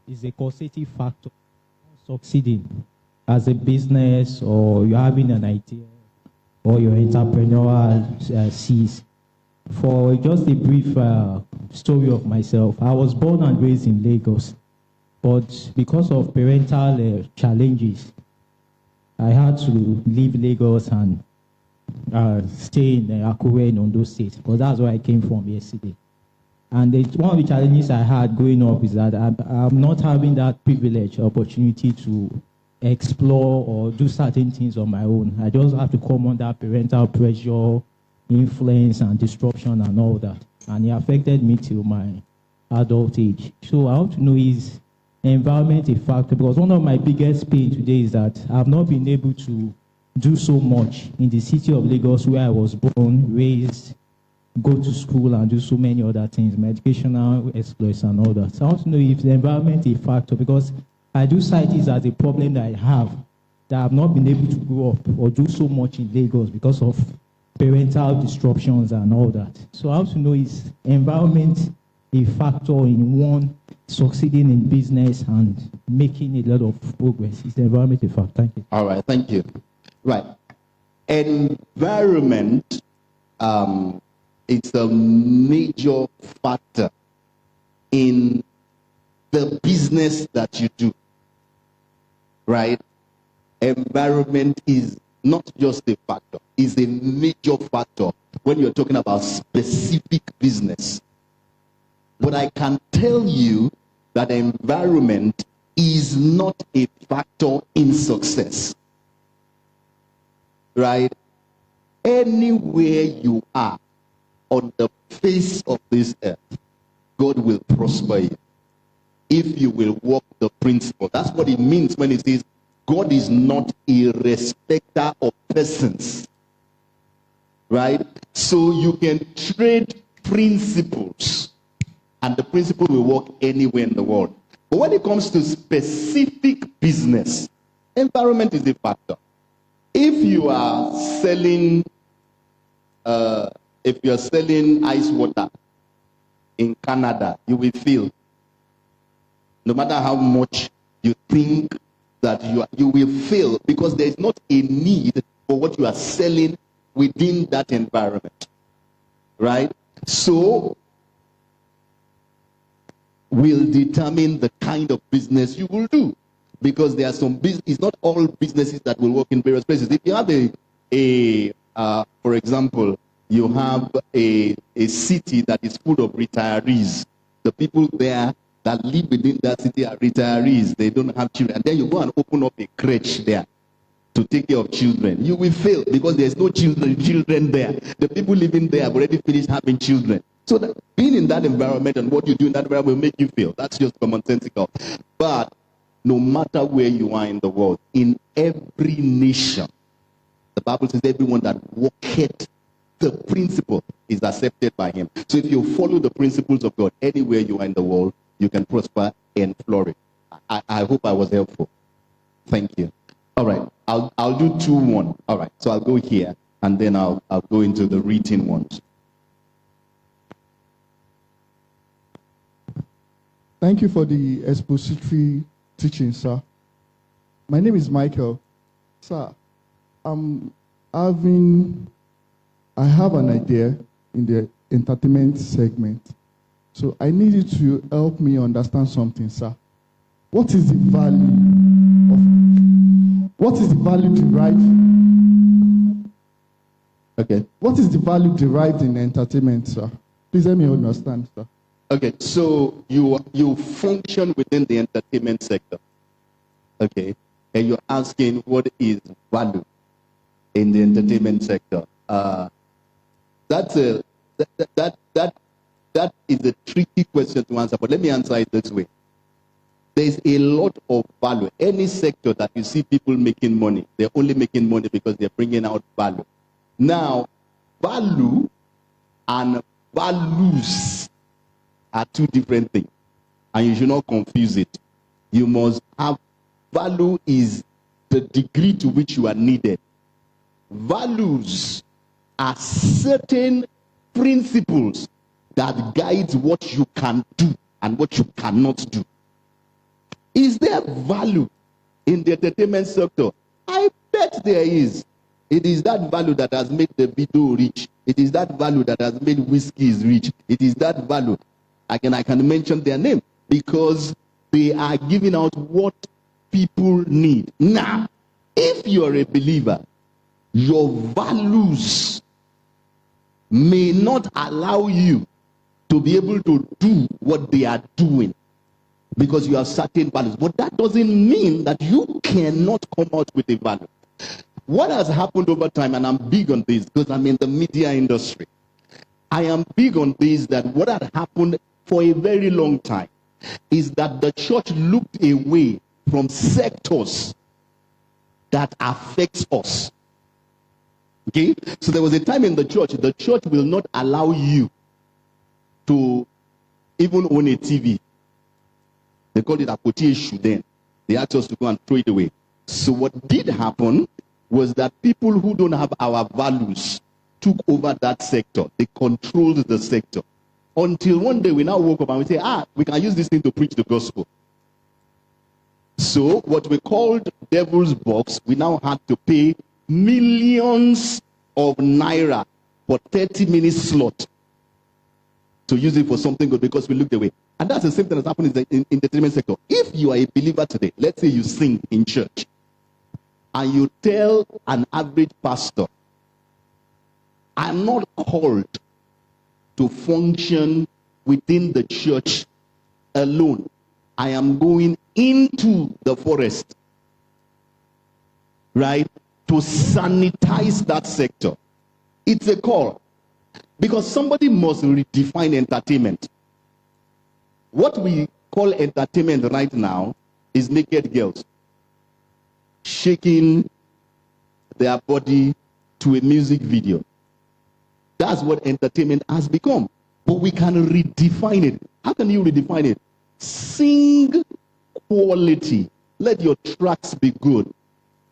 is a causative factor succeeding as a business, or you're having an idea, or your entrepreneurial seeds. For just a brief story of myself, I was born and raised in Lagos, but because of parental challenges, I had to leave Lagos and stay in Akure in Ondo State, because that's where I came from yesterday. And one of the challenges I had growing up is that I'm not having that privilege, opportunity to explore or do certain things on my own. I just have to come under parental pressure, influence, and disruption and all that. And it affected me till my adult age. So I want to know, is environment a factor? Because one of my biggest pain today is that I've not been able to do so much in the city of Lagos, where I was born, raised, go to school, and do so many other things, my educational exploits and all that. So I want to know if the environment is a factor, because I do cite this as a problem that I have, that I've not been able to grow up or do so much in Lagos because of parental disruptions and all that. So I want to know, is environment a factor in one succeeding in business and making a lot of progress? Is the environment a factor? Thank you. All right, thank you. Right. Environment is a major factor in the business that you do. Right? Environment is not just a factor, it's a major factor when you're talking about specific business. But I can tell you that environment is not a factor in success. Right? Anywhere you are on the face of this earth, God will prosper you if you will walk the principle. That's what it means when it says God is not a respecter of persons. Right? So you can trade principles, and the principle will work anywhere in the world. But when it comes to specific business, environment is a factor. If you are selling ice water in Canada, you will feel, no matter how much you think that you will fail, because there is not a need for what you are selling within that environment. Right? So will determine the kind of business you will do, because there are some business. It's not all businesses that will work in various places. If you have for example, you have a city that is full of retirees, the people there that live within that city are retirees, they don't have children, and then you go and open up a crèche there to take care of children, you will fail, because there's no children there. The people living there have already finished having children. So that being in that environment and what you do in that environment will make you fail. That's just commonsensical. But no matter where you are in the world, in every nation, the Bible says everyone that walketh the principle is accepted by him. So if you follow the principles of God anywhere you are in the world, you can prosper and flourish. I hope I was helpful. Thank you. All right, I'll do 2-1. All right, so I'll go here, and then I'll go into the written ones. Thank you for the expository teaching, sir. My name is Michael. Sir, I have an idea in the entertainment segment. So I need you to help me understand something, sir. What is the value derived? Okay. What is the value derived in entertainment, sir? Please help me understand, sir. Okay, so you function within the entertainment sector. Okay, and you're asking what is value in the entertainment sector. That is a tricky question to answer, but let me answer it this way. There's a lot of value. Any sector that you see people making money, they're only making money because they're bringing out value. Now, value and values are two different things, and you should not confuse it. You must have, value is the degree to which you are needed. Values are certain principles that guide what you can do and what you cannot do. Is there value in the entertainment sector? I bet there is. It is that value that has made the video rich. It is that value that has made whiskeys rich. It is that value. I can mention their name because they are giving out what people need. Now, if you are a believer, your values may not allow you to be able to do what they are doing because you have certain values. But that doesn't mean that you cannot come out with a value. What has happened over time, and I'm big on this because I'm in the media industry. I am big on this, that what had happened for a very long time is that the church looked away from sectors that affects us. Okay? So there was a time in the church will not allow you to even own a TV. They called it a issue then. They asked us to go and throw it away. So what did happen was that people who don't have our values took over that sector. They controlled the sector. Until one day we now woke up and we say, we can use this thing to preach the gospel. So what we called devil's box, we now had to pay millions of naira for 30-minute slot to use it for something good because we looked away. And that's the same thing that's happening in the entertainment sector. If you are a believer today, let's say you sing in church, and you tell an average pastor, I'm not called to function within the church alone. I am going into the forest, right, to sanitize that sector. It's a call. Because somebody must redefine entertainment. What we call entertainment right now is naked girls shaking their body to a music video. That's what entertainment has become. But we can redefine it. How can you redefine it? Sing quality. Let your tracks be good.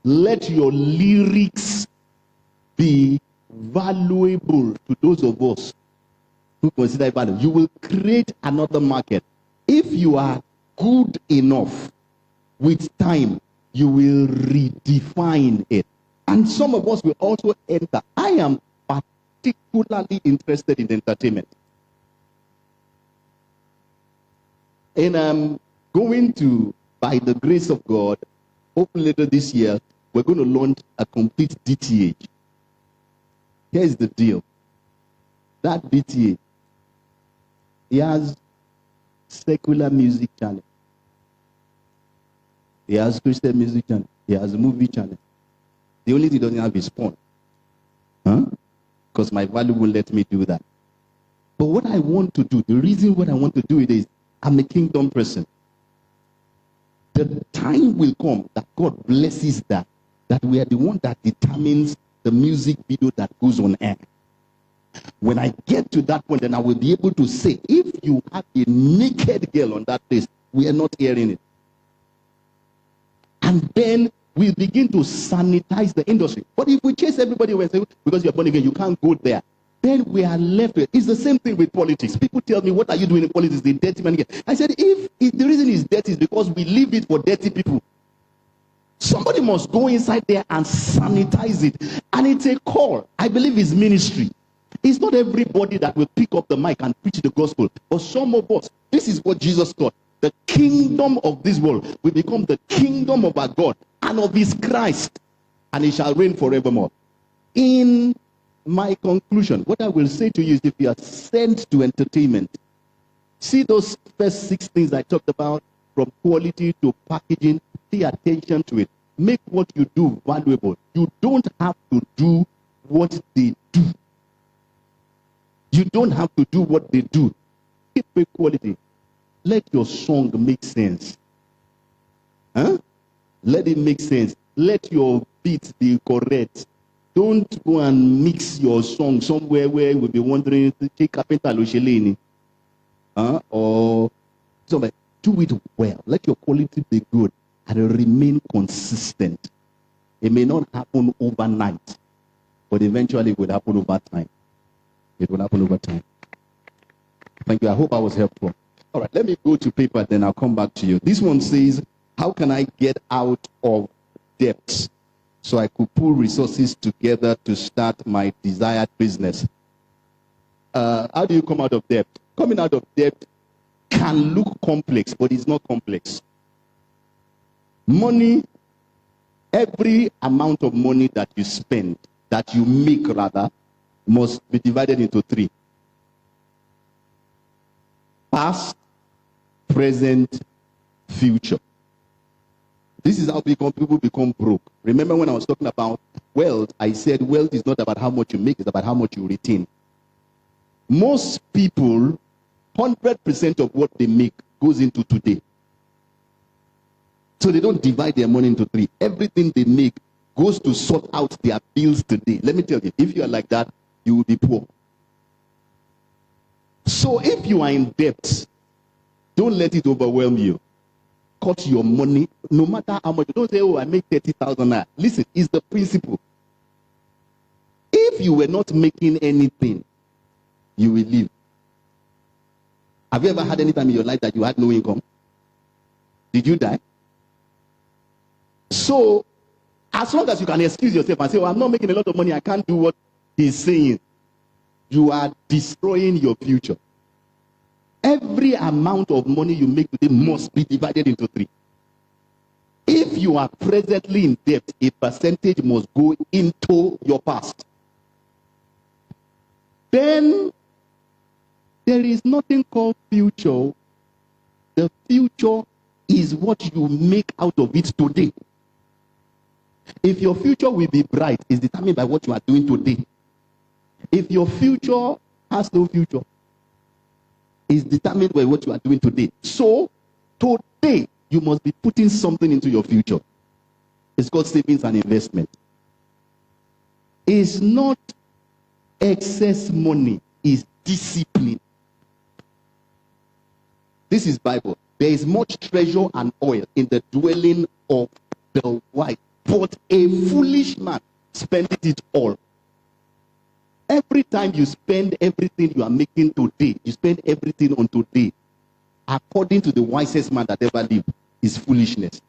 Let your lyrics be valuable to those of us who consider value. You will create another market. If you are good enough, with time, you will redefine it. And some of us will also enter. I am particularly interested in entertainment. And I'm going to, by the grace of God, hopefully later this year, we're going to launch a complete DTH. Here's the deal. That DTH, he has secular music channel. He has Christian music channel. He has a movie channel. The only thing he doesn't have is porn. Because my value won't let me do that. But what I want to do, the reason what I want to do it is, I'm a kingdom person. The time will come that God blesses that we are the one that determines the music video that goes on air. When I get to that point, then I will be able to say, if you have a naked girl on that place, we are not hearing it. And then we begin to sanitize the industry. But if we chase everybody away and say, because you're born again, you can't go there, then we are left with, it's the same thing with politics. People tell me, what are you doing in politics? The dirty man again. I said, if the reason is dirty is because we leave it for dirty people. Somebody must go inside there and sanitize it. And it's a call. I believe it's ministry. It's not everybody that will pick up the mic and preach the gospel. But some of us, this is what Jesus taught. The kingdom of this world will become the kingdom of our God and of his Christ. And it shall reign forevermore. In my conclusion, what I will say to you is, if you are sent to entertainment, see those first 6 things I talked about, from quality to packaging, pay attention to it. Make what you do valuable. You don't have to do what they do. You don't have to do what they do. Keep it quality. Let your song make sense. Let it make sense. Let your beat be correct. Don't go and mix your song somewhere where you'll be wondering, or somebody. Do it well. Let your quality be good and remain consistent. It may not happen overnight, but eventually it will happen over time. It will happen over time. Thank you. I hope I was helpful. All right, let me go to paper, then I'll come back to you. This one says, How can I get out of debt so I could pull resources together to start my desired business? How do you come out of debt? Coming out of debt can look complex, but it's not complex. Money, every amount of money that you spend, that you make rather, must be divided into three: past, present, future. This is how people become broke. Remember when I was talking about wealth, I said wealth is not about how much you make, it's about how much you retain. Most people, 100% of what they make goes into today. So they don't divide their money into three. Everything they make goes to sort out their bills today. Let me tell you, if you are like that, you will be poor. So if you are in debt, don't let it overwhelm you. Cut your money, no matter how much. Don't say, oh, I make 30,000 naira. Listen, it's the principle. If you were not making anything, you will live. Have you ever had any time in your life that you had no income? Did you die? So, as long as you can excuse yourself and say, oh, I'm not making a lot of money, I can't do what he's saying, you are destroying your future. Every amount of money you make today must be divided into three. If you are presently in debt, a percentage must go into your past. Then there is nothing called future. The future is what you make out of it today. If your future will be bright, it's determined by what you are doing today. If your future has no future, it's determined by what you are doing today. So, today, you must be putting something into your future. It's called savings and investment. It's not excess money, it's discipline. This is Bible. There is much treasure and oil in the dwelling of the wise, but a foolish man spendeth it all. Every time you spend everything you are making today, you spend everything on today, according to the wisest man that ever lived, is foolishness.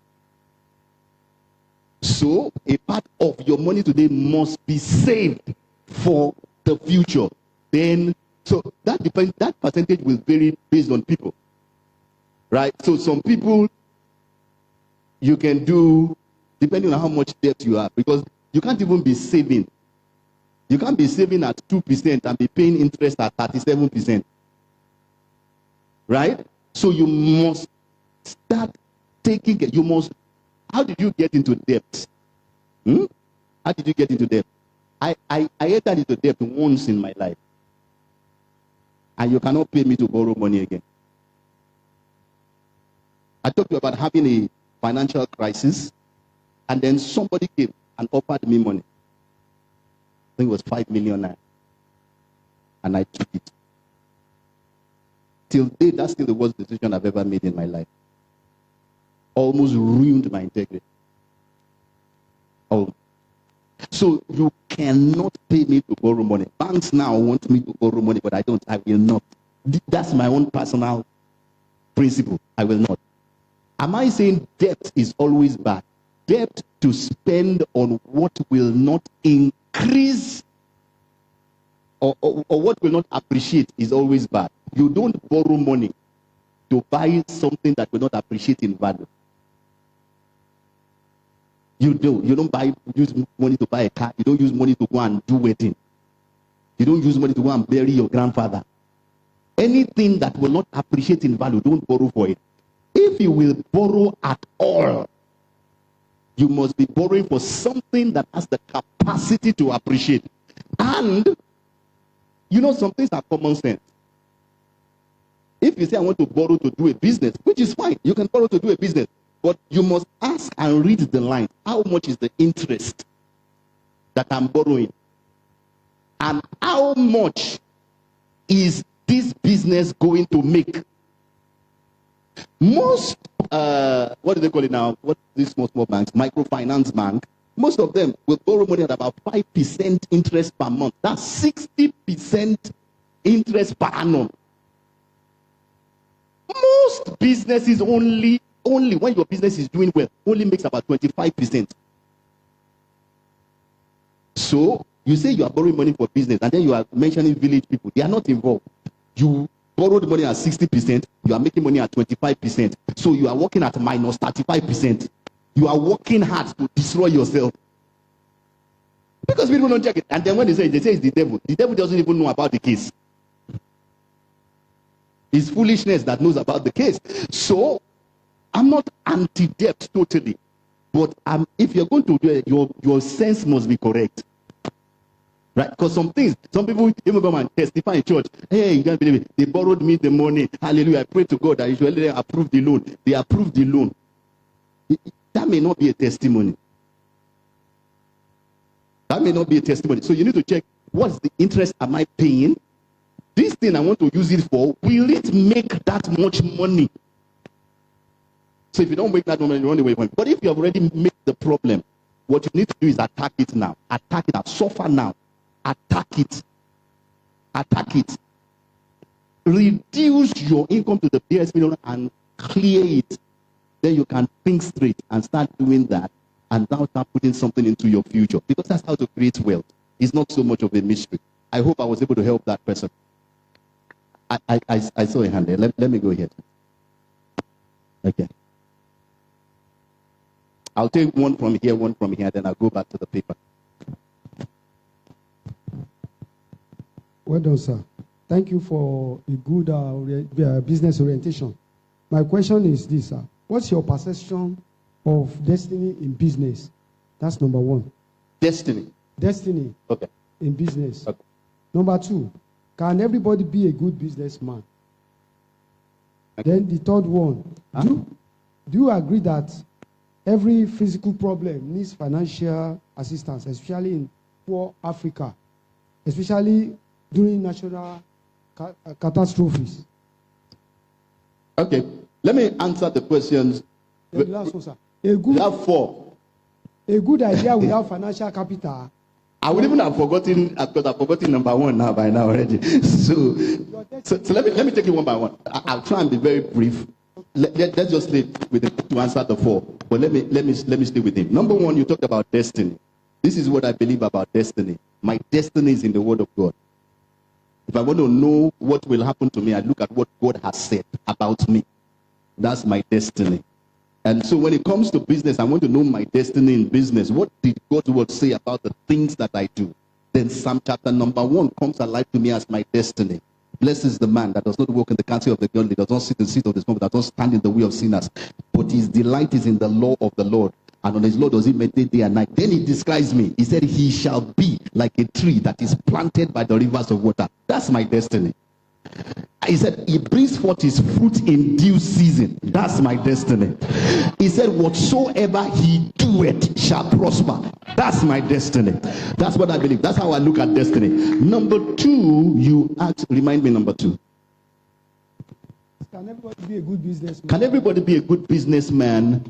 So, a part of your money today must be saved for the future. Then, so that depends, that percentage will vary based on people. Right? So some people, you can do, depending on how much debt you have, because you can't even be saving. You can't be saving at 2% and be paying interest at 37%. Right? So you must start taking it. You must, how did you get into debt? How did you get into debt? I entered into debt once in my life. And you cannot pay me to borrow money again. I talked to you about having a financial crisis, and then somebody came and offered me money. I think it was 5 million naira. And I took it. Till date, that's still the worst decision I've ever made in my life. Almost ruined my integrity. Oh. So you cannot pay me to borrow money. Banks now want me to borrow money, but I don't. I will not. That's my own personal principle. I will not. Am I saying debt is always bad? Debt to spend on what will not increase or what will not appreciate is always bad. You don't borrow money to buy something that will not appreciate in value. You don't use money to buy a car. You don't use money to go and do wedding. You don't use money to go and bury your grandfather. Anything that will not appreciate in value, don't borrow for it. If you will borrow at all, you must be borrowing for something that has the capacity to appreciate. And, you know, some things are common sense. If you say, I want to borrow to do a business, which is fine, you can borrow to do a business. But you must ask and read the line. How much is the interest that I'm borrowing? And how much is this business going to make? Most, what do they call it now? What these small banks? Microfinance bank. Most of them will borrow money at about 5% interest per month. That's 60% interest per annum. Most businesses only only when your business is doing well, only makes about 25%. So you say you are borrowing money for business, and then you are mentioning village people. They are not involved. You borrowed money at 60%, you are making money at 25%. So you are working at minus 35%. You are working hard to destroy yourself. Because people don't check it. And then when they say it's the devil. The devil doesn't even know about the case. It's foolishness that knows about the case. So I'm not anti-debt totally. But if you're going to do it, your sense must be correct. Right? Because some people even come and testify in church. Hey, you can't believe it. They borrowed me the money. Hallelujah. I pray to God that usually approve the loan. They approved the loan. That may not be a testimony. That may not be a testimony. So you need to check, what's the interest am I paying? This thing I want to use it for, will it make that much money? So if you don't make that money, you run away from it. But if you have already made the problem, what you need to do is attack it now. Attack it now. Suffer now. Attack it. Attack it. Reduce your income to the barest minimum and clear it. Then you can think straight and start doing that, and now start putting something into your future. Because that's how to create wealth. It's not so much of a mystery. I hope I was able to help that person. I saw a hand there. Let me go ahead. Okay. I'll take one from here, then I'll go back to the paper. Well done, sir. Thank you for a good business orientation. My question is this, sir. What's your perception of destiny in business? That's number one. Destiny. Destiny. Okay. In business. Okay. Number two, can everybody be a good businessman? Okay. Then the third one, do you agree that every physical problem needs financial assistance, especially in poor Africa, especially during natural catastrophes? Okay, let me answer the questions. The last one, sir. You have four. A good idea without financial capital. I would even have forgotten, because I've forgotten number one now by now already. So let me take it one by one. I'll try and be very brief. Let's just stay with it to answer the four. But let me stay with him. Number one, you talked about destiny. This is what I believe about destiny. My destiny is in the Word of God. If I want to know what will happen to me, I look at what God has said about me. That's my destiny. And so when it comes to business, I want to know my destiny in business. What did God's word say about the things that I do? Then Psalm chapter number 1 comes alive to me as my destiny. Blessed is the man that does not walk in the counsel of the godly, does not sit in the seat of the small, that does not stand in the way of sinners. But his delight is in the law of the Lord. And on his law does he meditate day and night. Then he describes me. He said, he shall be like a tree that is planted by the rivers of water. That's my destiny. He said, he brings forth his fruit in due season. That's my destiny. He said, whatsoever he doeth shall prosper. That's my destiny. That's what I believe. That's how I look at destiny. Number two, you asked, remind me number two. Can everybody be a good businessman? Can everybody be a good businessman?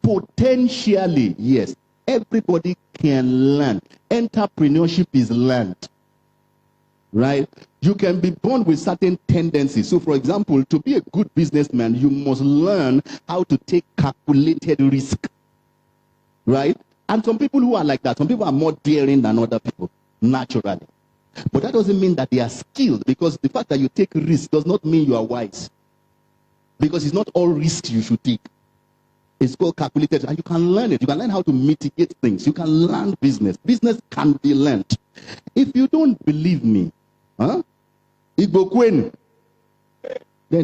Potentially, yes. Everybody can learn. Entrepreneurship is learned. Right? You can be born with certain tendencies. So, for example, to be a good businessman, you must learn how to take calculated risk. Right? And some people who are like that, some people are more daring than other people, naturally. But that doesn't mean that they are skilled, because the fact that you take risk does not mean you are wise. Because it's not all risks you should take. It's called calculated, and you can learn it. You can learn how to mitigate things. You can learn business. Business can be learned. If you don't believe me, then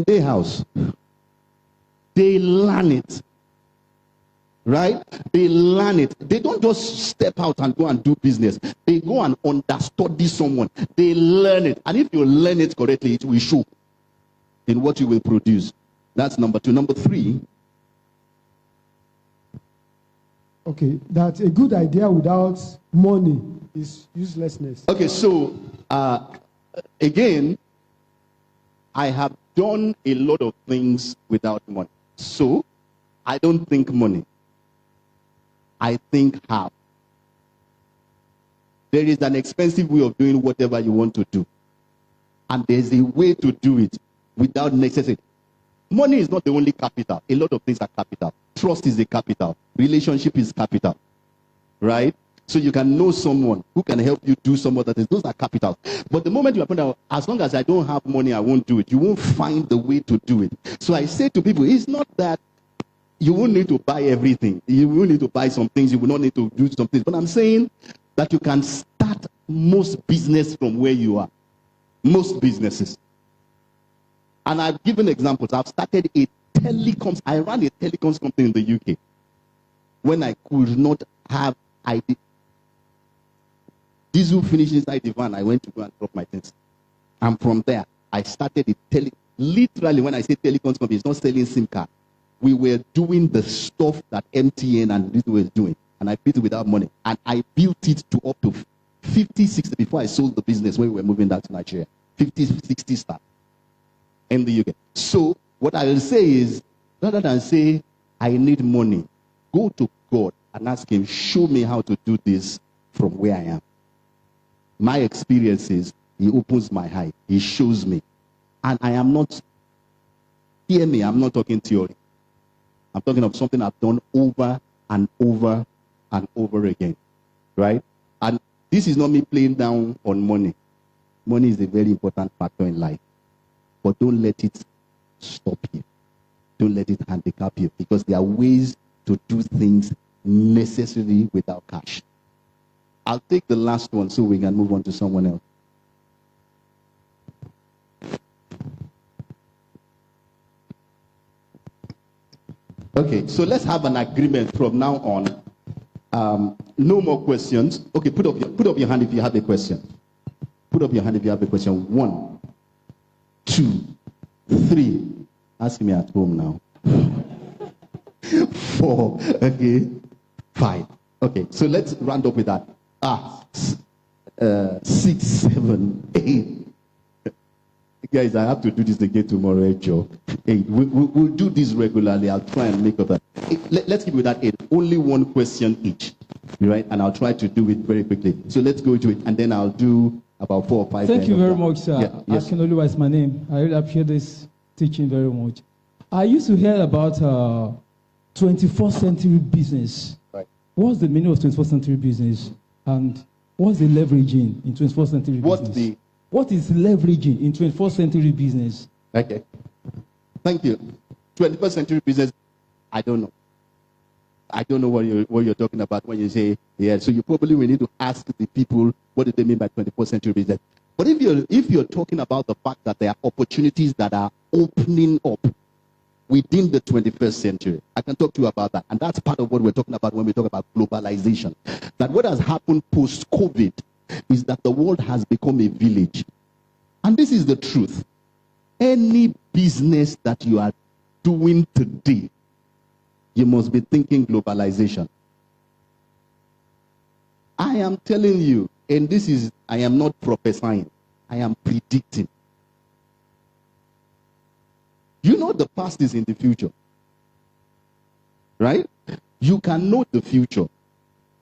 they house. They learn it. Right? They learn it. They don't just step out and go and do business. They go and understudy someone. They learn it. And if you learn it correctly, it will show in what you will produce. That's number two. Number three. Okay, that a good idea without money is uselessness. Okay, so again, I have done a lot of things without money. So I don't think money. I think how. There is an expensive way of doing whatever you want to do. And there's a way to do it without necessity. Money is not the only capital. A lot of things are capital. Trust is a capital. Relationship is capital. Right? So you can know someone who can help you do some other things. Those are capitals. But the moment you are putting out, as long as I don't have money, I won't do it. You won't find the way to do it. So I say to people, it's not that you won't need to buy everything. You will need to buy some things. You will not need to do some things. But I'm saying that you can start most business from where you are. Most businesses. And I've given examples. I've started a telecoms. I ran a telecoms company in the UK when I could not have ID. Diesel finished inside the van. I went to go and drop my things. And from there, I started a literally, when I say telecoms company, it's not selling SIM card. We were doing the stuff that MTN and this was doing. And I built it without money. And I built it to up to 50, 60 before I sold the business when we were moving back to Nigeria. 50, 60 staff in the UK. So what I will say is, rather than say, I need money, go to God and ask him, show me how to do this from where I am. My experience is, he opens my eye. He shows me. And I am not, hear me, I'm not talking theory. I'm talking of something I've done over and over and over again. Right? And this is not me playing down on money. Money is a very important factor in life. But don't let it stop you. Don't let it handicap you. Because there are ways to do things necessarily without cash. I'll take the last one so we can move on to someone else. Okay, so let's have an agreement from now on. No more questions. Okay, put up your hand if you have a question. Put up your hand if you have a question. 1, 2, 3. Ask me at home now. 4. Okay. 5. Okay, so let's round up with that. 6, 7, 8. Guys, I have to do this again tomorrow, Joe. 8. We'll do this regularly. I'll try and make up that. Let's keep with that 8. Only one question each, right? And I'll try to do it very quickly. So let's go to it, and then I'll do about 4 or 5. Thank you very much, sir. Yeah, yes. Akinoluwa is my name. I really appreciate this teaching very much. I used to hear about 21st century business. Right. What's the meaning of 21st century business? And what's the leveraging in 21st century business? What is leveraging in 21st century business? Okay. Thank you. 21st century business, I don't know. I don't know what you're talking about when you say, yeah, so you probably will need to ask the people what do they mean by 21st century business. But if you're talking about the fact that there are opportunities that are opening up within the 21st century, I can talk to you about that. And that's part of what we're talking about when we talk about globalization. That what has happened post-COVID is that the world has become a village. And this is the truth. Any business that you are doing today, you must be thinking globalization. I am telling you, and I am not prophesying, I am predicting. You know the past is in the future. Right? You can know the future.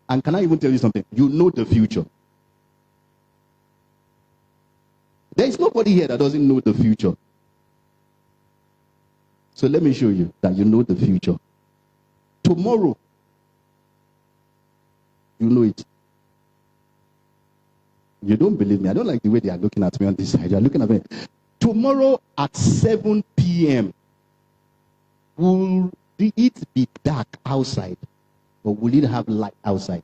And can I even tell you something? You know the future. There is nobody here that doesn't know the future. So let me show you that you know the future. Tomorrow, you know it. You don't believe me. I don't like the way they are looking at me on this side. They are looking at me. Tomorrow at 7 p.m., will it be dark outside? Or will it have light outside?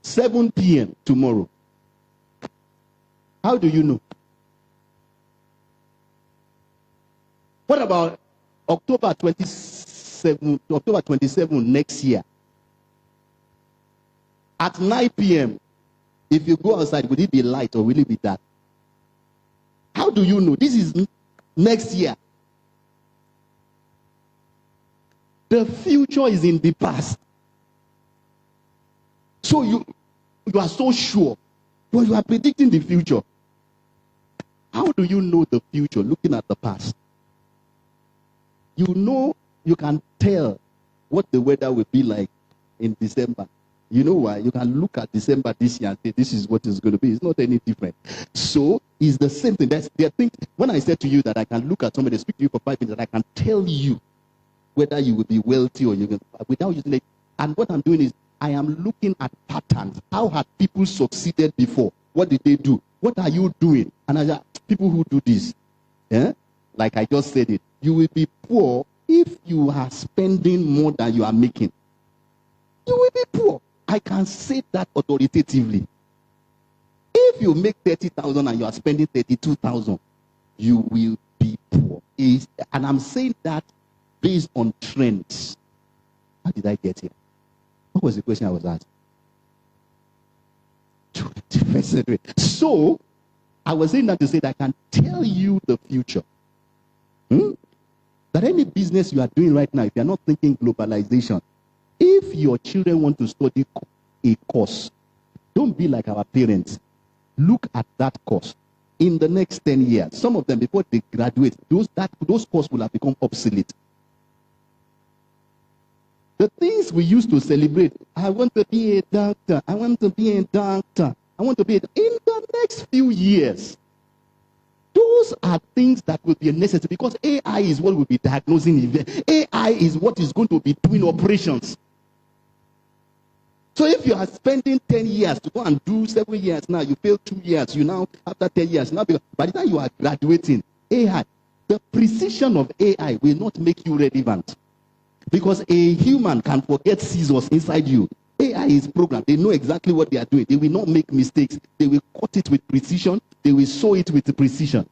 7 p.m. tomorrow. How do you know? What about October 27 next year? At 9 p.m., if you go outside, will it be light or will it be dark? How do you know? This is next year. The future is in the past. So you are so sure, but you are predicting the future. How do you know the future looking at the past? You know, you can tell what the weather will be like in December. You know why? You can look at December this year and say, this is what it's going to be. It's not any different. So it's the same thing. That's the thing. When I said to you that I can look at somebody, speak to you for 5 minutes, and I can tell you whether you will be wealthy or you can, without using it. And what I'm doing is I am looking at patterns. How had people succeeded before? What did they do? What are you doing? And I say, people who do this, like I just said it, you will be poor if you are spending more than you are making. You will be poor. I can say that authoritatively. If you make 30,000 and you are spending 32,000, you will be poor. And I'm saying that based on trends. How did I get here? What was the question I was asked? 21st century. So, I was saying that to say that I can tell you the future. That any business you are doing right now, if you are not thinking globalization, if your children want to study a course, don't be like our parents. Look at that course. In the next 10 years, some of them, before they graduate, those courses will have become obsolete. The things we used to celebrate, I want to be a doctor, I want to be a doctor, I want to be in the next few years, those are things that will be necessary because AI is what will be diagnosing. AI is what is going to be doing operations. So if you are spending 10 years to go and do 7 years now, you fail 2 years, you now, after 10 years, now by the time you are graduating, AI, the precision of AI will not make you relevant. Because a human can forget scissors inside you. AI is programmed. They know exactly what they are doing. They will not make mistakes. They will cut it with precision. They will sew it with precision.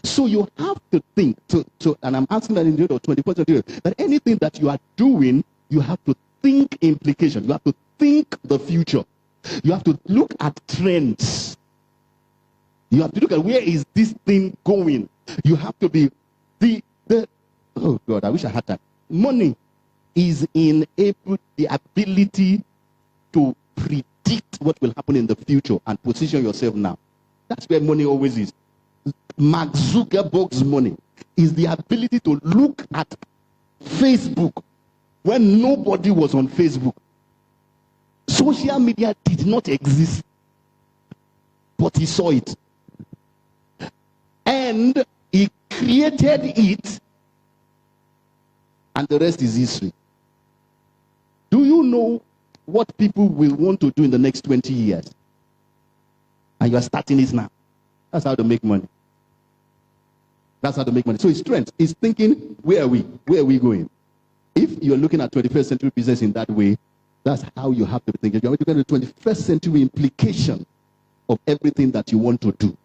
So you have to think, and I'm asking that in the 21st century, that anything that you are doing, you have to think implication. You have to think the future. You have to look at trends. You have to look at where is this thing going. You have to be oh God, I wish I had that. Money is the ability to predict what will happen in the future and position yourself now. That's where money always is. Mark Zuckerberg's money is the ability to look at Facebook when nobody was on Facebook. Social media did not exist, but he saw it. And he created it, and the rest is history. Do you know what people will want to do in the next 20 years? And you are starting it now. That's how to make money. That's how to make money. So it's trends. It's thinking, where are we? Where are we going? If you're looking at 21st century business in that way, that's how you have to be thinking. You're looking at the 21st century implication of everything that you want to do.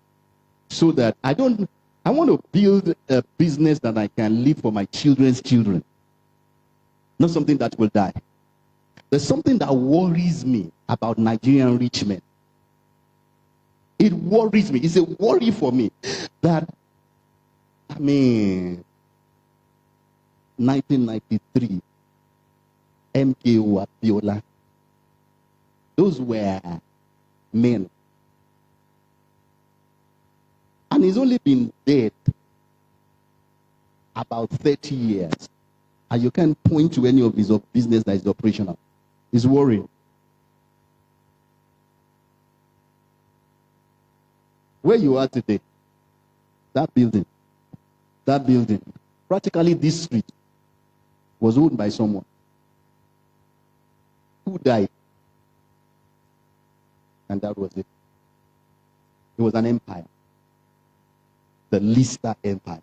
So that I want to build a business that I can leave for my children's children. Not something that will die. There's something that worries me about Nigerian rich men. It worries me. It's a worry for me that, 1993, MKO Abiola, those were men. And he's only been dead about 30 years. And you can't point to any of his business that is operational. He's worried. Where you are today, that building, practically this street was owned by someone. Who died? And that was it. It was an empire. The Lister Empire.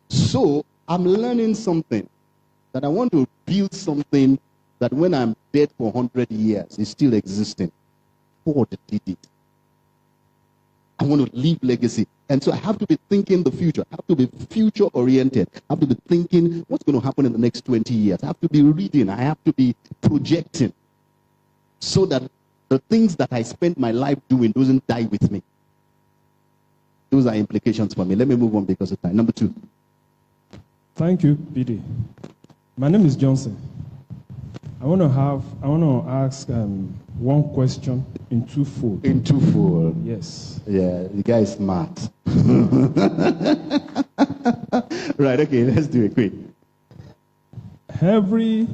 So, I'm learning something. That I want to build something that when I'm dead for 100 years, is still existing. Ford did it. I want to leave legacy. And so I have to be thinking the future. I have to be future oriented. I have to be thinking what's going to happen in the next 20 years. I have to be reading. I have to be projecting. So that the things that I spent my life doing doesn't die with me. Those are implications for me. Let me move on because of time. Number 2. Thank you, PD. My name is Johnson. I want to ask one question in twofold. In twofold. Yes. Yeah, the guy is smart. Right, okay, let's do it quick. Every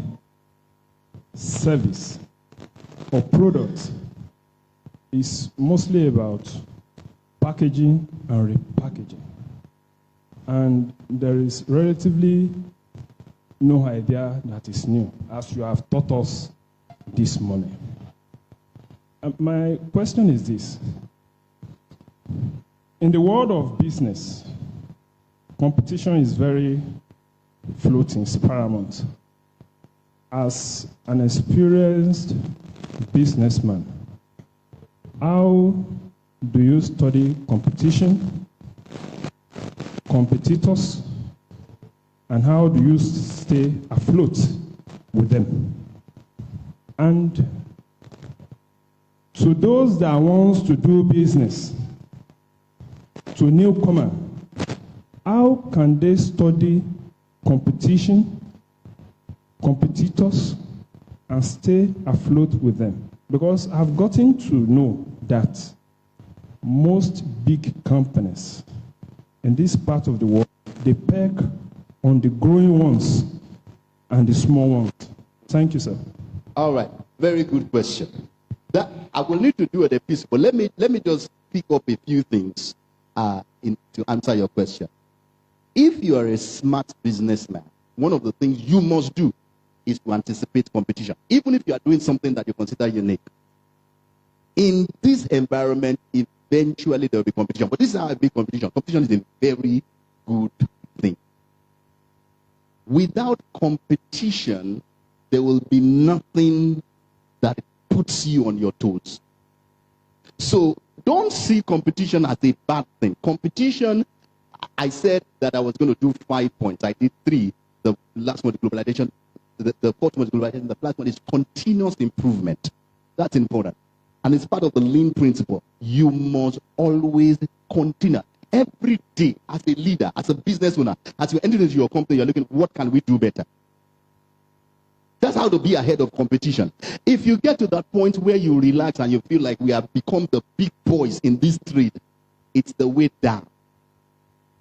service or product is mostly about packaging and repackaging. And there is relatively no idea that is new, as you have taught us this morning. My question is this. In the world of business, competition is very floating, it's paramount. As an experienced businessman, how do you study competition, competitors, and how do you stay afloat with them? And to those that wants to do business, to newcomer, how can they study competition, competitors, and stay afloat with them? Because I've gotten to know that most big companies in this part of the world, they peg on the growing ones and the small ones. Thank you, sir. All right, very good question. That I will need to do at a piece, but let me just pick up a few things to answer your question. If you are a smart businessman, one of the things you must do is to anticipate competition, even if you are doing something that you consider unique. In this environment, eventually there will be competition, but this is how I big competition. Competition is a very good thing. Without competition, there will be nothing that puts you on your toes. So don't see competition as a bad thing. Competition, I said that I was going to do 5 points. I did 3. The last one is globalization. The fourth one is globalization. The last one is continuous improvement. That's important. And it's part of the lean principle. You must always continue. Every day, as a leader, as a business owner, as you enter into your company, you're looking, what can we do better? That's how to be ahead of competition. If you get to that point where you relax and you feel like we have become the big boys in this trade, it's the way down.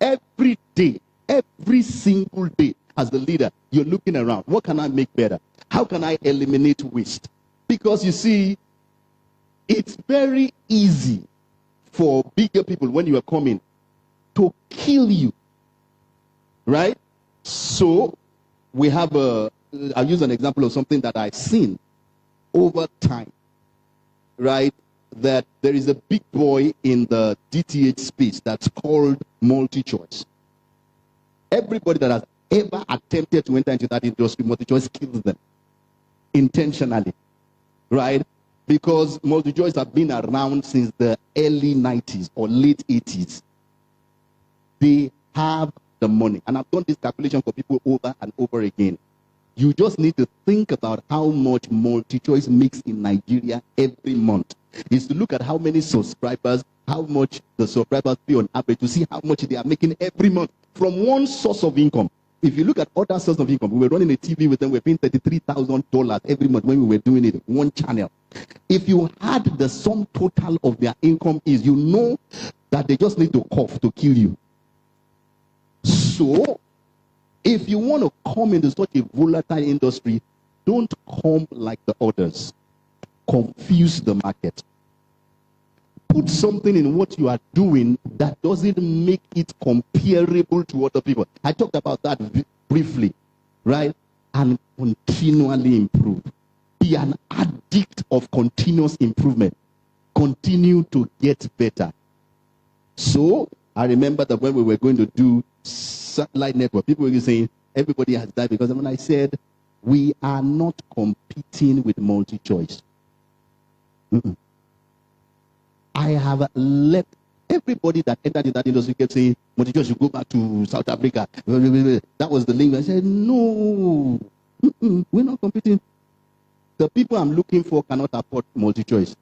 Every day, every single day, as the leader, you're looking around. What can I make better? How can I eliminate waste? Because you see, it's very easy for bigger people when you are coming to kill you, right? So we have I'll use an example of something that I've seen over time, right? That there is a big boy in the DTH space that's called multi-choice. Everybody that has ever attempted to enter into that industry, multi-choice kills them intentionally, right? Because multi-choice have been around since the early 90s or late 80s. They have the money. And I've done this calculation for people over and over again. You just need to think about how much multi-choice makes in Nigeria every month. Is to look at how many subscribers, how much the subscribers pay on average, to see how much they are making every month from one source of income. If you look at other sources of income, we were running a TV with them, we were paying $33,000 every month when we were doing it, one channel. If you had the sum total of their income is, you know that they just need to cough to kill you. So, if you want to come into such a volatile industry, don't come like the others. Confuse the market. Put something in what you are doing that doesn't make it comparable to other people. I talked about that briefly, right? And continually improve. Be an addict of continuous improvement. Continue to get better. So, I remember that when we were going to do satellite network, people were saying, everybody has died because when I said, we are not competing with multi-choice. I have let everybody that entered in that industry kept saying, multi-choice should go back to South Africa. That was the link. I said, no, we're not competing. The people I'm looking for cannot afford multi-choice.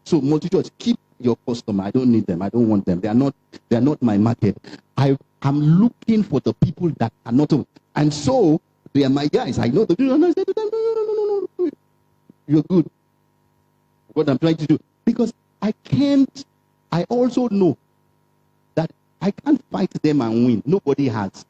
So multi-choice, keep your customer. I don't need them. I don't want them. They are not my market. I'm looking for the people that are not. And so they are my guys. I know the people. And I said to them, no. You're good. What I'm trying to do. Because I also know that I can't fight them and win. Nobody has.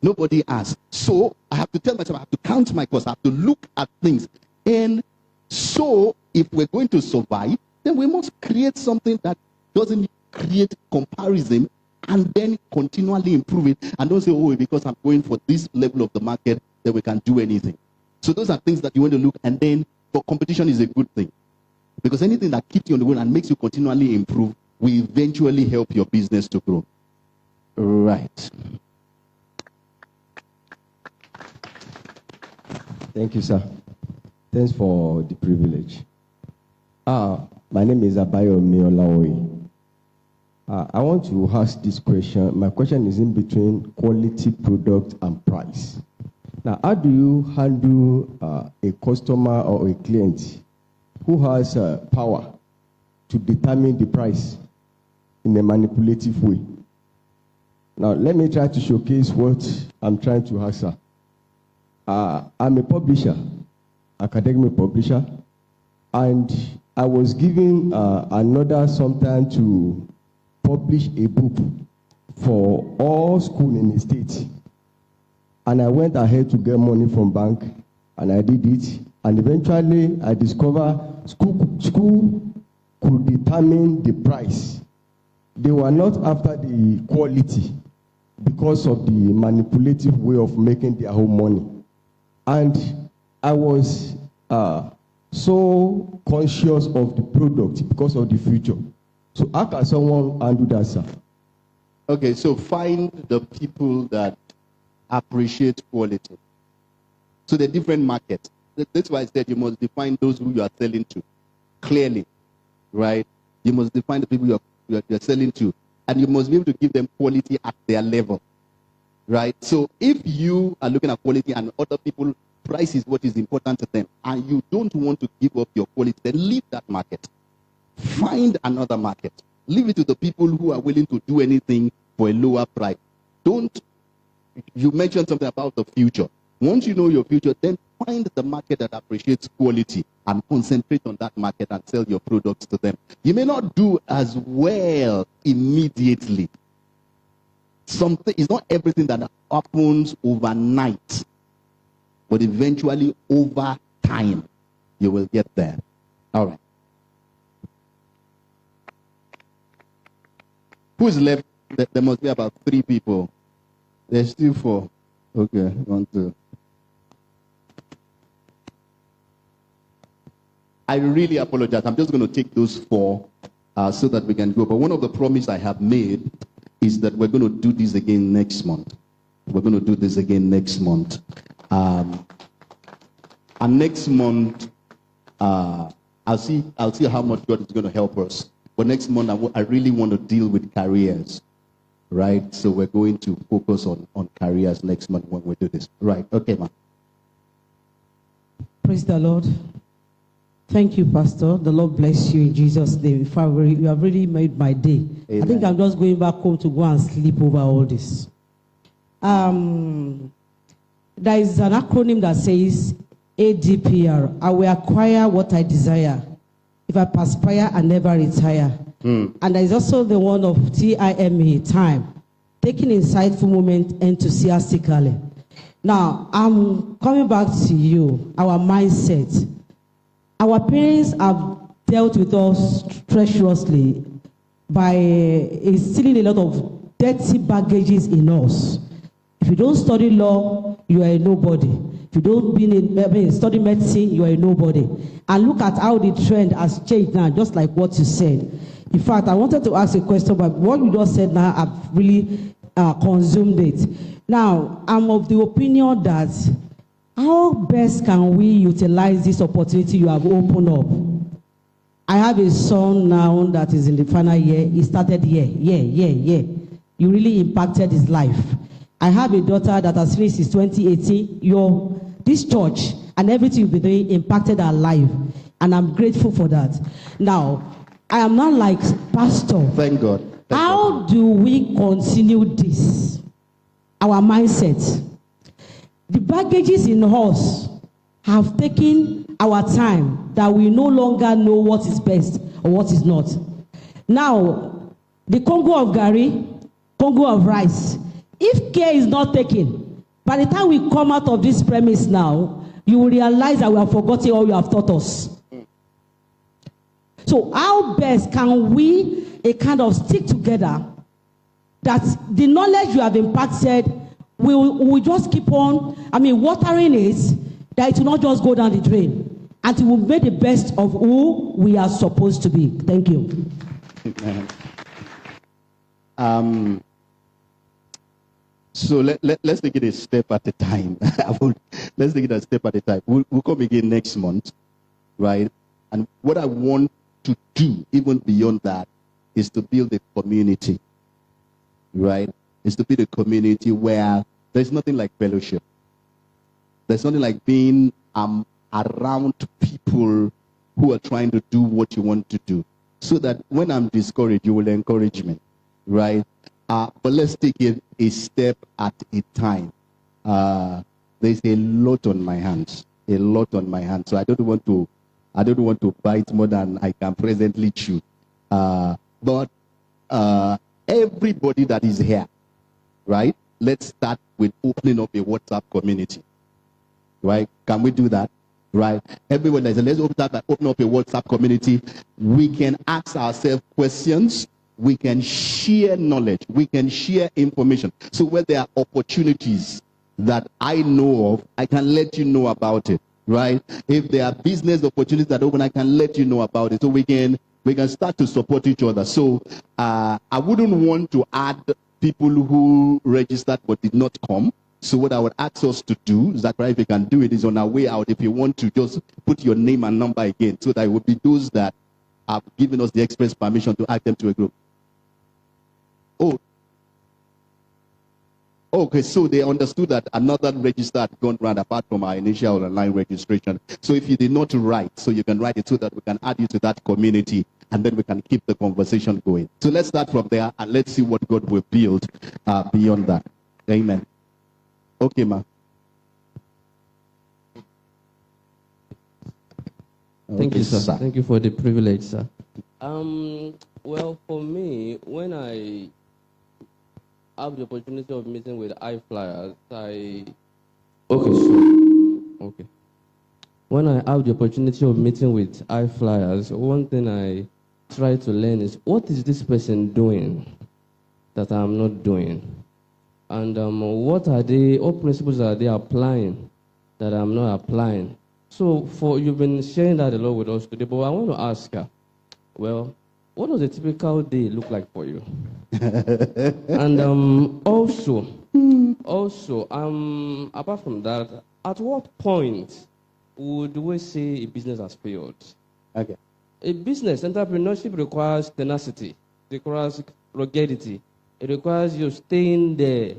Nobody has. So I have to tell myself, I have to count my costs, I have to look at things. And so, if we're going to survive, then we must create something that doesn't create comparison and then continually improve it. And don't say, oh, because I'm going for this level of the market, then we can do anything. So those are things that you want to look, and then for competition is a good thing. Because anything that keeps you on the road and makes you continually improve will eventually help your business to grow. Right. Thank you, sir. Thanks for the privilege. My name is Abayo Miolaoi. I want to ask this question. My question is in between quality, product, and price. Now, how do you handle a customer or a client who has power to determine the price in a manipulative way? Now, let me try to showcase what I'm trying to answer. I'm a publisher, academic publisher, and I was given an order sometime to publish a book for all schools in the state. And I went ahead to get money from bank, and I did it. And eventually, I discovered school could determine the price. They were not after the quality because of the manipulative way of making their own money. And I was so conscious of the product because of the future. So how can someone handle that, sir? Okay, so find the people that appreciate quality. So the different markets. That's why I said you must define those who you are selling to clearly, right? You must define the people you're selling to, and you must be able to give them quality at their level, right? So if you are looking at quality and other people, price is what is important to them, and you don't want to give up your quality, then leave that market. Find another market. Leave it to the people who are willing to do anything for a lower price. You mentioned something about the future. Once you know your future, then find the market that appreciates quality and concentrate on that market and sell your products to them. You may not do as well immediately. It's not everything that happens overnight, but eventually over time, you will get there. All right. Who is left? There must be about 3 people. There's still 4. Okay, 1, 2. I really apologize. I'm just going to take those 4 so that we can go. But one of the promises I have made is that we're going to do this again next month. We're going to do this again next month. And next month, I'll see how much God is going to help us. But next month, I really want to deal with careers, right? So we're going to focus on careers next month when we do this. Right, okay, ma'am. Praise the Lord. Thank you, Pastor. The Lord bless you in Jesus' name. You have really made my day. Amen. I think I'm just going back home to go and sleep over all this. There is an acronym that says ADPR. I will acquire what I desire. If I perspire, I never retire. And there is also the one of TIME, time. Taking insightful moment enthusiastically. Now, I'm coming back to you, our mindset. Our parents have dealt with us treacherously by instilling a lot of dirty baggages in us. If you don't study law, you are a nobody. If you don't study medicine, you are a nobody. And look at how the trend has changed now, just like what you said. In fact, I wanted to ask a question, but what you just said now, I've really consumed it. Now, I'm of the opinion that how best can we utilize this opportunity you have opened up? I have a son now that is in the final year. He started here. You really impacted his life. I have a daughter that has finished since 2018. This church and everything you've been doing impacted her life. And I'm grateful for that. Now, I am not like Pastor. Thank God. How do we continue this? Our mindset. The baggages in us have taken our time that we no longer know what is best or what is not. Now, the Congo of Gary, Congo of rice, if care is not taken, By the time we come out of this premise now, you will realize that we have forgotten all you have taught us. So how best can we a kind of stick together that the knowledge you have imparted will just keep on, watering it, that it will not just go down the drain, and it will make the best of who we are supposed to be. Thank you. So let's take it a step at a time. Let's take it a step at a time. We'll come again next month, right? And what I want to do, even beyond that, is to build a community, right? Is to build a community where there's nothing like fellowship. There's nothing like being around people who are trying to do what you want to do. So that when I'm discouraged, you will encourage me, right? But let's take it a step at a time. There's a lot on my hands, So I don't want to bite more than I can presently chew. But everybody that is here, right? Let's start with opening up a WhatsApp community, right? Can we do that? Right? Everyone that is, let's open up a WhatsApp community. We can ask ourselves questions. We can share knowledge. We can share information. So where there are opportunities that I know of, I can let you know about it, right? If there are business opportunities that open, I can let you know about it. So we can start to support each other. So I wouldn't want to add people who registered but did not come. So what I would ask us to do, Zachariah, if you can do it, is on our way out, if you want to just put your name and number again, so that it would be those that have given us the express permission to add them to a group. Oh, okay, so they understood that another register had gone round apart from our initial online registration. So if you did not write, so you can write it so that we can add you to that community, and then we can keep the conversation going. So let's start from there, and let's see what God will build beyond that. Amen. Okay, ma. Thank you, sir. Thank you for the privilege, sir. Well, for me, when I have the opportunity of meeting with iFlyers, When I have the opportunity of meeting with iFlyers, one thing I try to learn is, what is this person doing that I'm not doing? And what principles are they applying that I'm not applying? So you've been sharing that a lot with us today, but I want to ask her, well, what does a typical day look like for you? And also, apart from that, at what point would we say a business has failed? Okay. A business, entrepreneurship requires tenacity, requires ruggedity. It requires you staying there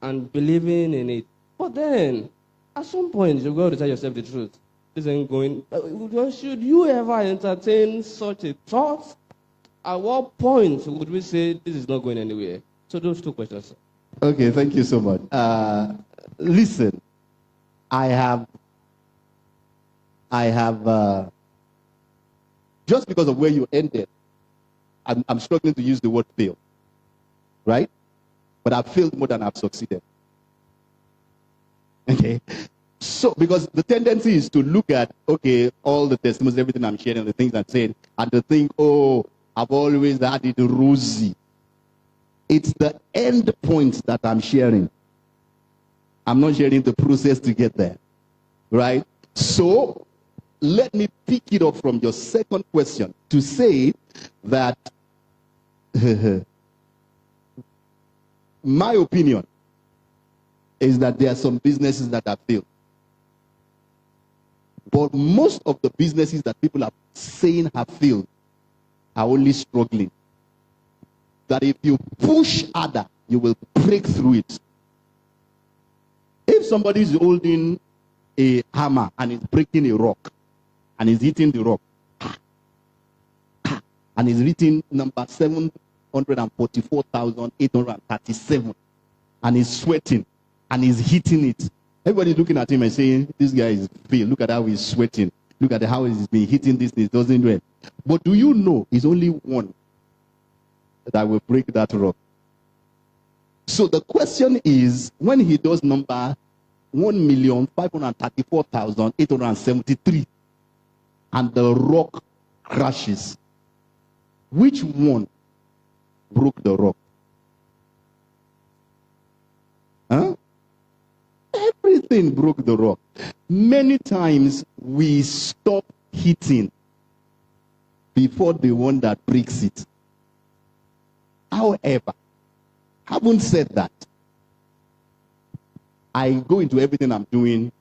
and believing in it. But then, at some point, you've got to tell yourself the truth. This ain't going. Should you ever entertain such a thought? At what point would we say this is not going anywhere? So those two questions. Okay, thank you so much. Listen, I have just because of where you ended, I'm struggling to use the word fail, right? But I've failed more than I've succeeded. Okay? So, because the tendency is to look at, okay, all the testimonies, everything I'm sharing, the things I'm saying, and to think, oh, I've always had it rosy. It's the end points that I'm sharing. I'm not sharing the process to get there, right? So, let me pick it up from your second question to say that my opinion is that there are some businesses that have failed. But most of the businesses that people are saying have failed are only struggling. That if you push harder, you will break through it. If somebody is holding a hammer and is breaking a rock, and is hitting the rock, and is hitting number 744,837, and is sweating, and is hitting it, everybody's looking at him and saying, this guy is failed. Look at how he's sweating. Look at how he's been hitting this, it doesn't do it. But do you know, it's only one that will break that rock? So the question is, when he does number 1,534,873 and the rock crashes, which one broke the rock? Huh? Everything broke the rock. Many times we stop hitting before the one that breaks it. However, having said that, I go into everything I'm doing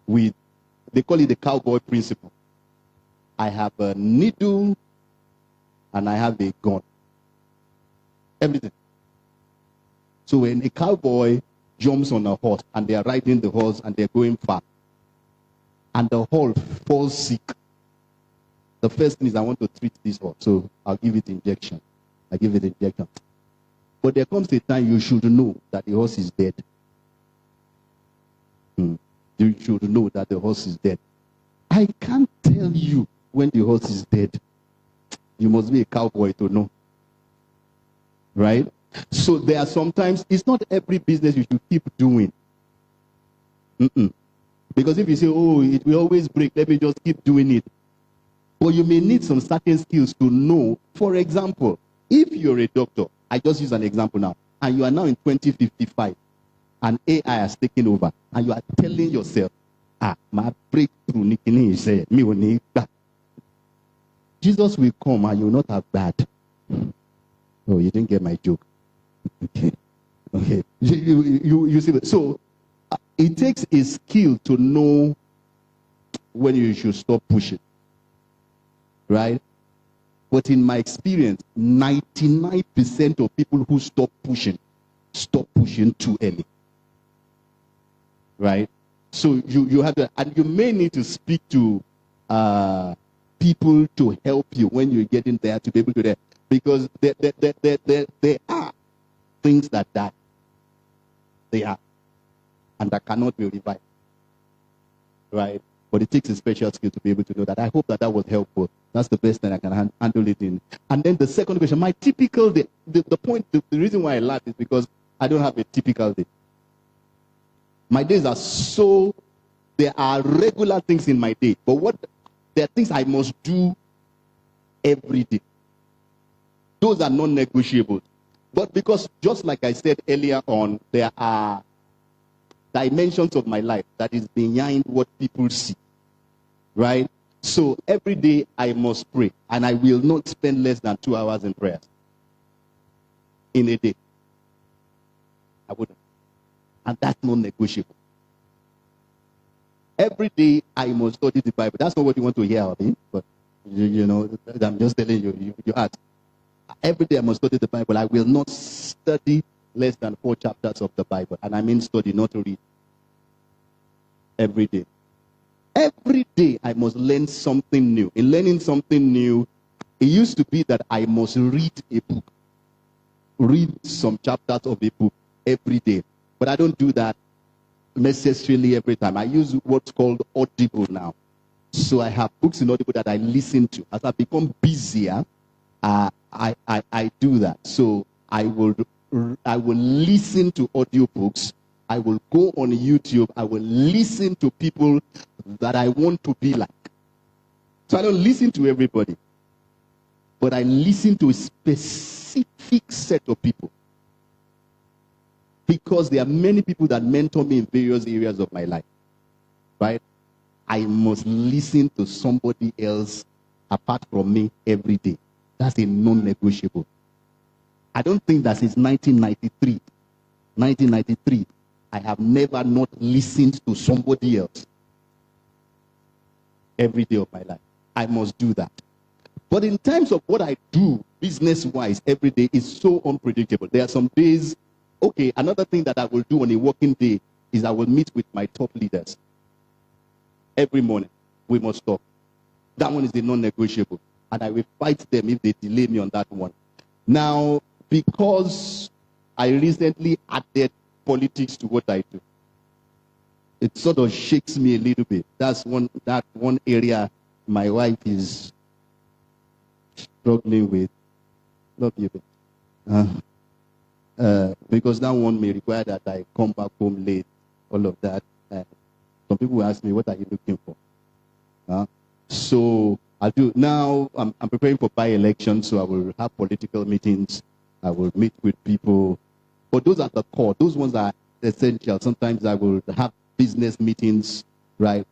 with, they call it the cowboy principle. I have a needle and I have a gun. Everything. So when a cowboy jumps on a horse and they are riding the horse and they're going far, and the horse falls sick, the first thing is I want to treat this horse, so I'll give it injection. I give it injection. But there comes a time you should know that the horse is dead. You should know that the horse is dead. I can't tell you when the horse is dead. You must be a cowboy to know. Right? So there are sometimes, it's not every business you should keep doing. Because if you say, oh, it will always break, let me just keep doing it. But you may need some certain skills to know. For example, if you're a doctor, I just use an example now, and you are now in 2055, and AI has taken over, and you are telling yourself, my breakthrough, me Jesus will come and you will not have bad. Oh, you didn't get my joke. Okay. You see that? So it takes a skill to know when you should stop pushing. Right? But in my experience, 99% of people who stop pushing too early. Right? So you have to, and you may need to speak to people to help you when you're getting there to be able to do that. Because there are things that die. They are. And that cannot be revived. Right? But it takes a special skill to be able to know that. I hope that was helpful. That's the best thing I can handle it in. And then the second question, my typical day, the reason why I laugh is because I don't have a typical day. My days are so, there are regular things in my day. But there are things I must do every day. Those are non-negotiable. But because, just like I said earlier on, there are dimensions of my life that is behind what people see. Right? So every day I must pray. And I will not spend less than 2 hours in prayer. In a day. I wouldn't. And that's non-negotiable. Every day I must study the Bible. That's not what you want to hear of me, but you know, I'm just telling you, you ask. Every day I must study the Bible. I will not study less than 4 chapters of the Bible. And I mean study, not to read. Every day. Every day I must learn something new. In learning something new, it used to be that I must read a book. Read some chapters of a book every day. But I don't do that necessarily every time. I use what's called Audible now. So I have books in Audible that I listen to. As I become busier, I do that. So I will listen to audiobooks. I will go on YouTube. I will listen to people that I want to be like. So I don't listen to everybody. But I listen to a specific set of people. Because there are many people that mentor me in various areas of my life. Right? I must listen to somebody else apart from me every day. That's a non-negotiable. I don't think that since 1993, I have never not listened to somebody else every day of my life. I must do that. But in terms of what I do business-wise every day is so unpredictable. There are some days. Okay, another thing that I will do on a working day is I will meet with my top leaders. Every morning, we must talk. That one is the non-negotiable. And I will fight them if they delay me on that one. Now, because I recently added politics to what I do, it sort of shakes me a little bit. That's one area my wife is struggling with. Love you. because that one may require that I come back home late, all of that. Some people ask me, what are you looking for? So I do now. I'm preparing for by-election, so I will have political meetings. I will meet with people, but those are the core. Those ones are essential. Sometimes I will have business meetings, right?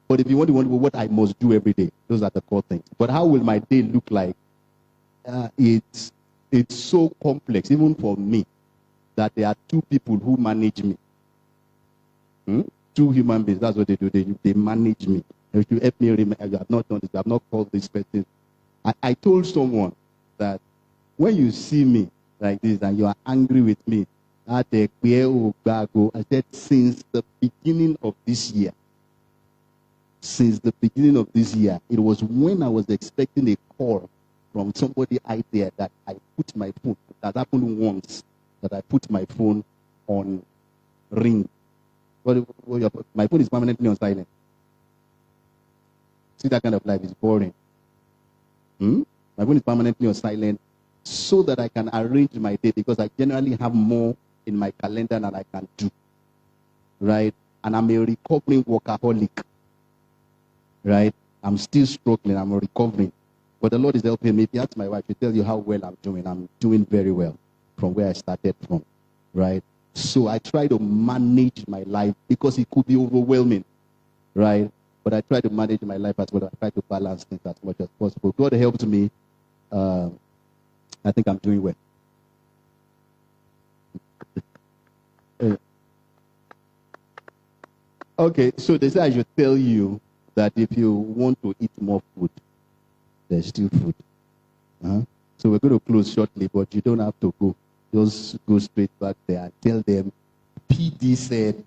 But if you want to know what I must do every day, those are the core things. But how will my day look like? It's so complex, even for me, that there are two people who manage me. Two human beings. That's what they do. They manage me. If you help me remember, you have not done this, you have not called this person. I told someone that when you see me like this and you are angry with me, I said, since the beginning of this year, it was when I was expecting a call from somebody out there that I put my phone, that happened once, that I put my phone on ring. My phone is permanently on silent. See, that kind of life is boring. My phone is permanently on silent so that I can arrange my day, because I generally have more in my calendar than I can do. Right? And I'm a recovering workaholic. Right? I'm still struggling. I'm recovering. But the Lord is helping me. If you ask my wife, she tell you how well I'm doing. I'm doing very well from where I started from. Right? So I try to manage my life because it could be overwhelming. Right? But I try to manage my life as well. I try to balance things as much as possible. God helped me. I think I'm doing well. Okay, so they say I should tell you that if you want to eat more food, there's still food. So we're going to close shortly, but you don't have to go. Just go straight back there and tell them, PD said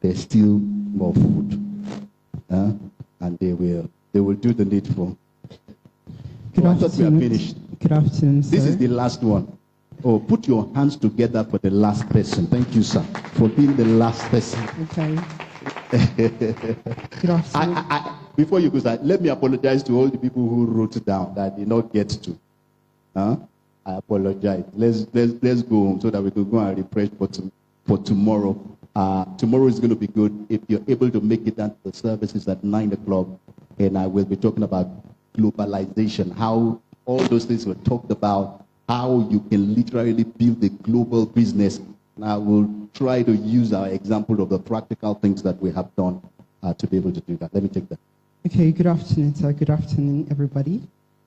there's still more food. And they will do the needful. Good afternoon. We are finished. Good afternoon, sir. This is the last one. Oh, put your hands together for the last person. Thank you, sir, for being the last person. Okay. Good afternoon. Before you go, sir, let me apologize to all the people who wrote down that I did not get to. I apologize. Let's go home so that we can go and refresh for tomorrow. Tomorrow is going to be good if you're able to make it down to the services at 9 o'clock, and I will be talking about globalization, how all those things were talked about, how you can literally build a global business. And I will try to use our example of the practical things that we have done to be able to do that. Let me take that. Okay, good afternoon, sir. Good afternoon, everybody.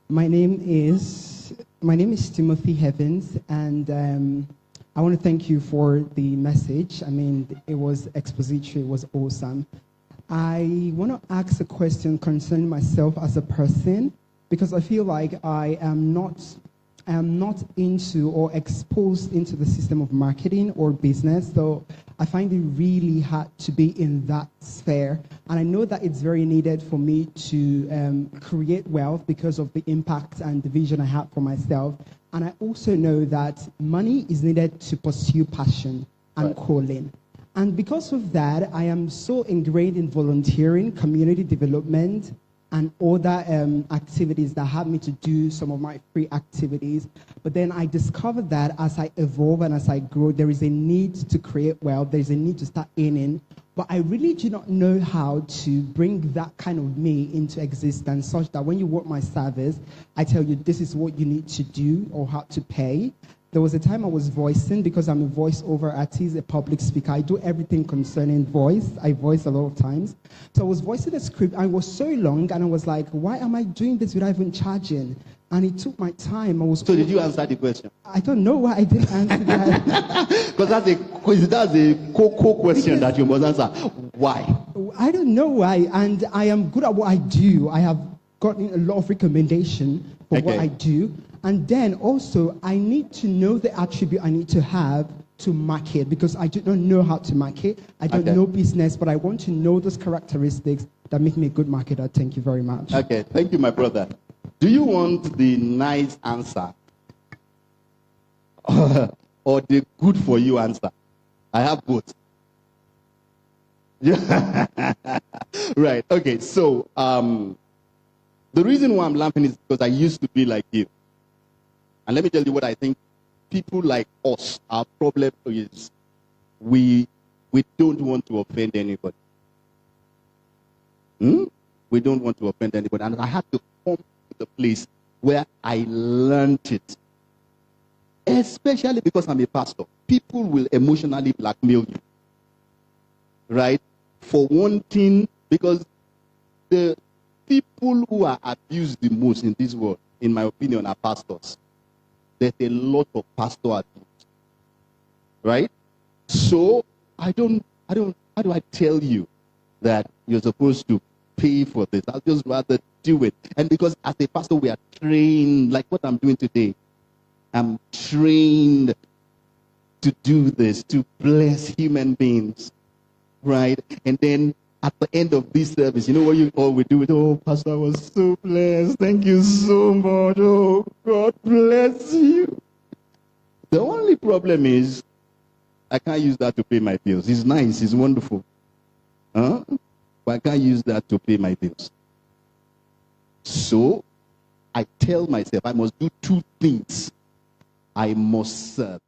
My name is Timothy Heavens, and I want to thank you for the message. I mean, it was expository, it was awesome. I want to ask a question concerning myself as a person, because I feel like I am not into or exposed into the system of marketing or business, so I find it really hard to be in that sphere. And I know that it's very needed for me to create wealth because of the impact and the vision I have for myself. And I also know that money is needed to pursue passion and calling. And because of that, I am so ingrained in volunteering, community development, and other activities that help me to do some of my free activities. But then I discovered that as I evolve and as I grow, there is a need to create wealth, there's a need to start earning. But I really do not know how to bring that kind of me into existence, such that when you work my service, I tell you this is what you need to do or how to pay. There was a time I was voicing, because I'm a voiceover artist, a public speaker. I do everything concerning voice. I voice a lot of times. So I was voicing a script, and it was so long, and I was like, why am I doing this without even charging? And it took my time. So did you answer the question? I don't know why I didn't answer that. Because that's a core question that you must answer. Why? I don't know why, and I am good at what I do. I have gotten a lot of recommendation for what I do. And then also, I need to know the attribute I need to have to market, because I do not know how to market. I don't know business, but I want to know those characteristics that make me a good marketer. Thank you very much. Okay, thank you, my brother. Do you want the nice answer or the good for you answer? I have both. Yeah. Right. Okay. So the reason why I'm laughing is because I used to be like you. And let me tell you what I think people like us, our problem is we don't want to offend anybody. We don't want to offend anybody. And I had to come to the place where I learned it. Especially because I'm a pastor. People will emotionally blackmail you. Right? For one thing, because the people who are abused the most in this world, in my opinion, are pastors. There's a lot of pastor abuse. Right? So, how do I tell you that you're supposed to pay for this? I'll just rather do it. And because as a pastor, we are trained, like what I'm doing today. I'm trained to do this, to bless human beings. Right? And then at the end of this service, you know what you all we do? Oh, Pastor, I was so blessed. Thank you so much. Oh, God bless you. The only problem is I can't use that to pay my bills. It's nice, it's wonderful. But I can't use that to pay my bills. So I tell myself I must do two things. I must serve.